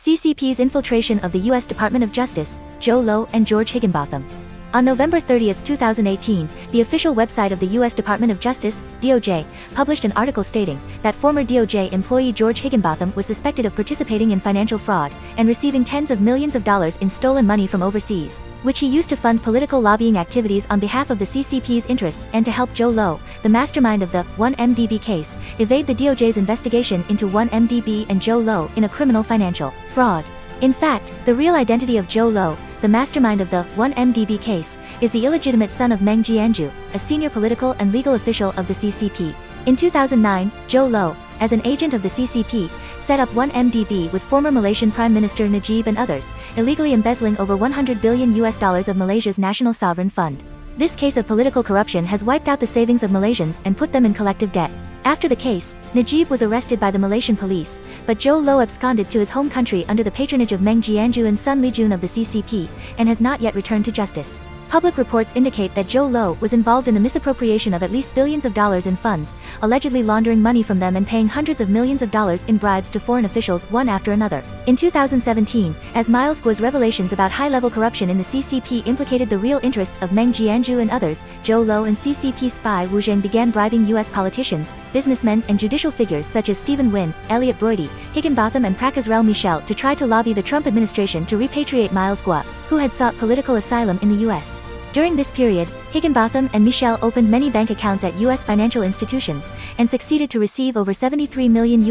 CCP's infiltration of the U.S. Department of Justice, Joe Low and George Higginbotham. On November 30, 2018, the official website of the U.S. Department of Justice, DOJ, published an article stating that former DOJ employee George Higginbotham was suspected of participating in financial fraud and receiving tens of millions of dollars in stolen money from overseas, which he used to fund political lobbying activities on behalf of the CCP's interests and to help Joe Low, the mastermind of the 1MDB case, evade the DOJ's investigation into 1MDB and Joe Low in a criminal financial fraud. In fact, the real identity of Joe Low, the mastermind of the 1MDB case, is the illegitimate son of Meng Jianzhu, a senior political and legal official of the CCP. In 2009, Joe Low, as an agent of the CCP, set up 1MDB with former Malaysian Prime Minister Najib and others, illegally embezzling over $100 billion of Malaysia's national sovereign fund. This case of political corruption has wiped out the savings of Malaysians and put them in collective debt. After the case, Najib was arrested by the Malaysian police, but Joe Low absconded to his home country under the patronage of Meng Jianzhu and Sun Lijun of the CCP, and has not yet returned to justice. Public reports indicate that Joe Low was involved in the misappropriation of at least billions of dollars in funds, allegedly laundering money from them and paying hundreds of millions of dollars in bribes to foreign officials one after another. In 2017, as Miles Guo's revelations about high-level corruption in the CCP implicated the real interests of Meng Jianzhu and others, Joe Low and CCP spy Wu Zheng began bribing U.S. politicians, businessmen and judicial figures such as Stephen Wynn, Elliot Broidy, Higginbotham and Prakazrel Michel to try to lobby the Trump administration to repatriate Miles Guo, who had sought political asylum in the U.S. During this period, Higginbotham and Michel opened many bank accounts at U.S. financial institutions, and succeeded to receive over $73 million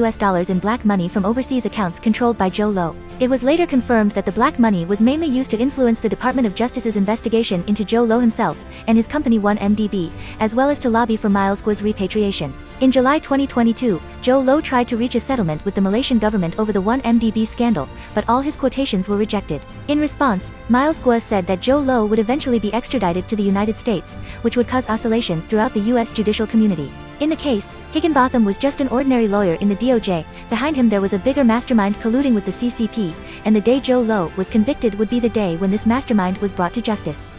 in black money from overseas accounts controlled by Joe Low. It was later confirmed that the black money was mainly used to influence the Department of Justice's investigation into Joe Low himself, and his company 1MDB, as well as to lobby for Miles Guo's repatriation. In July 2022, Joe Low tried to reach a settlement with the Malaysian government over the 1MDB scandal, but all his quotations were rejected. In response, Miles Guo said that Joe Low would eventually be extradited to the United States, which would cause oscillation throughout the U.S. judicial community. In the case, Higginbotham was just an ordinary lawyer in the DOJ, behind him there was a bigger mastermind colluding with the CCP, and the day Joe Low was convicted would be the day when this mastermind was brought to justice.